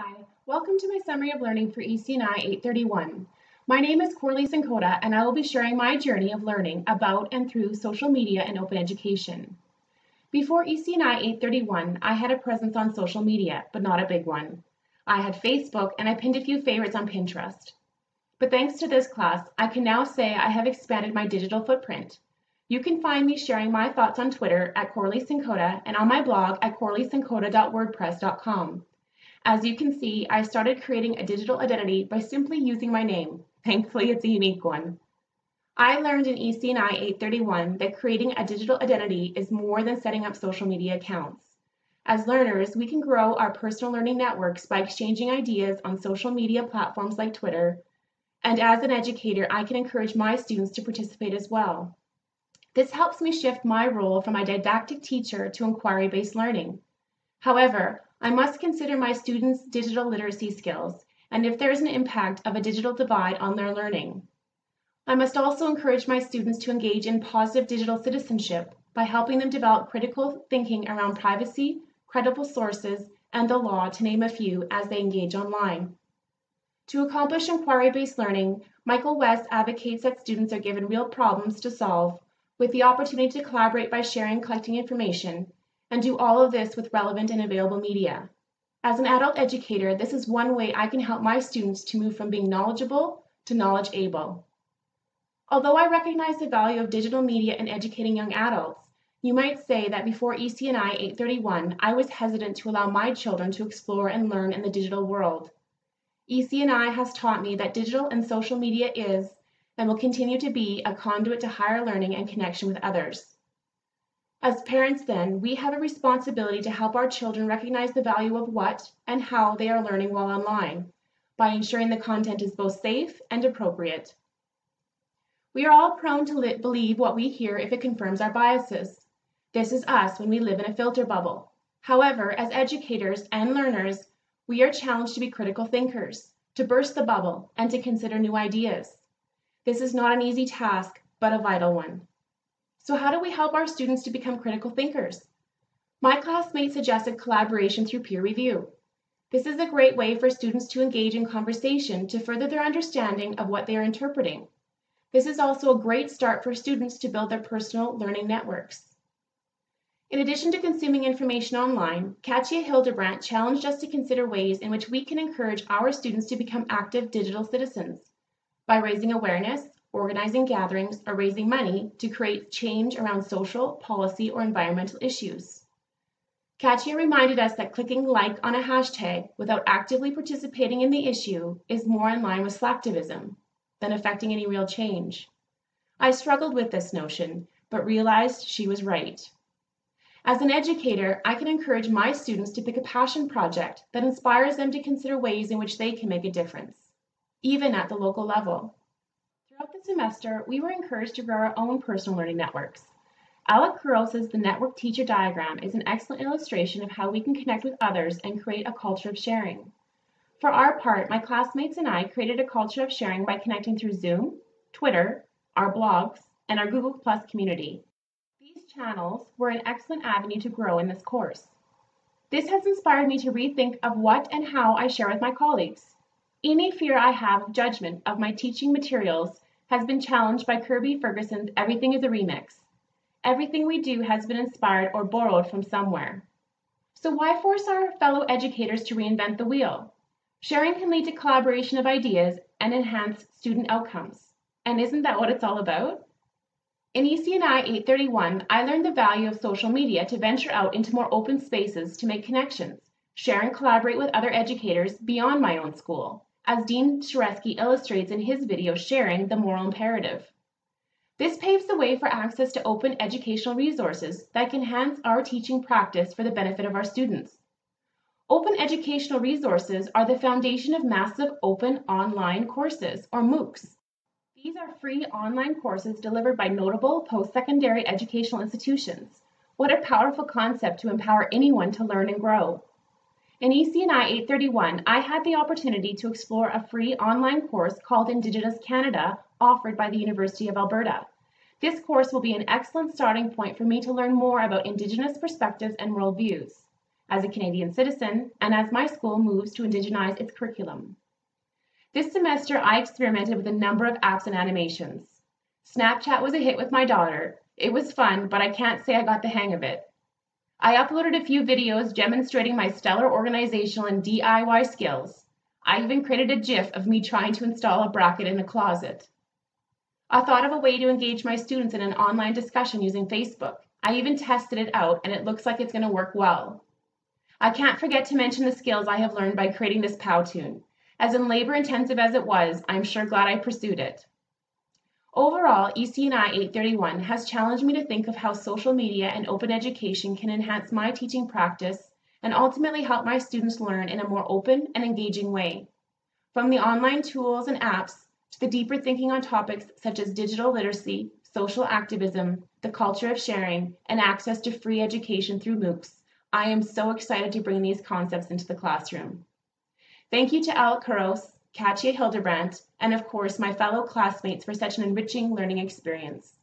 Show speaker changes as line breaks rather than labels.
Hi, welcome to my summary of learning for ECI831. My name is Corley Sinkota, and I will be sharing my journey of learning about and through social media and open education. Before ECI831, I had a presence on social media, but not a big one. I had Facebook and I pinned a few favorites on Pinterest. But thanks to this class, I can now say I have expanded my digital footprint. You can find me sharing my thoughts on Twitter at Corley Sinkota and on my blog at corleysinkota.wordpress.com. As you can see, I started creating a digital identity by simply using my name. Thankfully, it's a unique one. I learned in ECI831 that creating a digital identity is more than setting up social media accounts. As learners, we can grow our personal learning networks by exchanging ideas on social media platforms like Twitter. And as an educator, I can encourage my students to participate as well. This helps me shift my role from a didactic teacher to inquiry-based learning. However, I must consider my students' digital literacy skills and if there is an impact of a digital divide on their learning. I must also encourage my students to engage in positive digital citizenship by helping them develop critical thinking around privacy, credible sources, and the law, to name a few, as they engage online. To accomplish inquiry-based learning, Michael West advocates that students are given real problems to solve, with the opportunity to collaborate by sharing and collecting information, and do all of this with relevant and available media. As an adult educator, this is one way I can help my students to move from being knowledgeable to knowledge-able. Although I recognize the value of digital media in educating young adults, you might say that before ECI831, I was hesitant to allow my children to explore and learn in the digital world. ECI has taught me that digital and social media is, and will continue to be, a conduit to higher learning and connection with others. As parents, then, we have a responsibility to help our children recognize the value of what and how they are learning while online, by ensuring the content is both safe and appropriate. We are all prone to believe what we hear if it confirms our biases. This is us when we live in a filter bubble. However, as educators and learners, we are challenged to be critical thinkers, to burst the bubble, and to consider new ideas. This is not an easy task, but a vital one. So how do we help our students to become critical thinkers? My classmates suggested collaboration through peer review. This is a great way for students to engage in conversation to further their understanding of what they are interpreting. This is also a great start for students to build their personal learning networks. In addition to consuming information online, Katia Hildebrandt challenged us to consider ways in which we can encourage our students to become active digital citizens by raising awareness, organizing gatherings, or raising money to create change around social, policy, or environmental issues. Katia reminded us that clicking like on a hashtag without actively participating in the issue is more in line with slacktivism than affecting any real change. I struggled with this notion, but realized she was right. As an educator, I can encourage my students to pick a passion project that inspires them to consider ways in which they can make a difference, even at the local level. Throughout the semester, we were encouraged to grow our own personal learning networks. Alec Kuros's The Network Teacher Diagram is an excellent illustration of how we can connect with others and create a culture of sharing. For our part, my classmates and I created a culture of sharing by connecting through Zoom, Twitter, our blogs, and our Google+ community. These channels were an excellent avenue to grow in this course. This has inspired me to rethink of what and how I share with my colleagues. Any fear I have of judgment of my teaching materials has been challenged by Kirby Ferguson's Everything is a Remix. Everything we do has been inspired or borrowed from somewhere. So why force our fellow educators to reinvent the wheel? Sharing can lead to collaboration of ideas and enhance student outcomes. And isn't that what it's all about? In ECI831, I learned the value of social media to venture out into more open spaces to make connections, share and collaborate with other educators beyond my own school, as Dean Sharesky illustrates in his video sharing the moral imperative. This paves the way for access to open educational resources that can enhance our teaching practice for the benefit of our students. Open educational resources are the foundation of massive open online courses, or MOOCs. These are free online courses delivered by notable post-secondary educational institutions. What a powerful concept to empower anyone to learn and grow. In ECI831, I had the opportunity to explore a free online course called Indigenous Canada, offered by the University of Alberta. This course will be an excellent starting point for me to learn more about Indigenous perspectives and worldviews. as a Canadian citizen and as my school moves to indigenize its curriculum. This semester, I experimented with a number of apps and animations. Snapchat was a hit with my daughter. It was fun, but I can't say I got the hang of it. I uploaded a few videos demonstrating my stellar organizational and DIY skills. I even created a GIF of me trying to install a bracket in a closet. I thought of a way to engage my students in an online discussion using Facebook. I even tested it out, and it looks like it's going to work well. I can't forget to mention the skills I have learned by creating this Powtoon. As in labor-intensive as it was, I'm sure glad I pursued it. Overall, ECI831 has challenged me to think of how social media and open education can enhance my teaching practice and ultimately help my students learn in a more open and engaging way. From the online tools and apps to the deeper thinking on topics such as digital literacy, social activism, the culture of sharing, and access to free education through MOOCs, I am so excited to bring these concepts into the classroom. Thank you to Alec Kuros, Katja Hildebrandt, and of course my fellow classmates for such an enriching learning experience.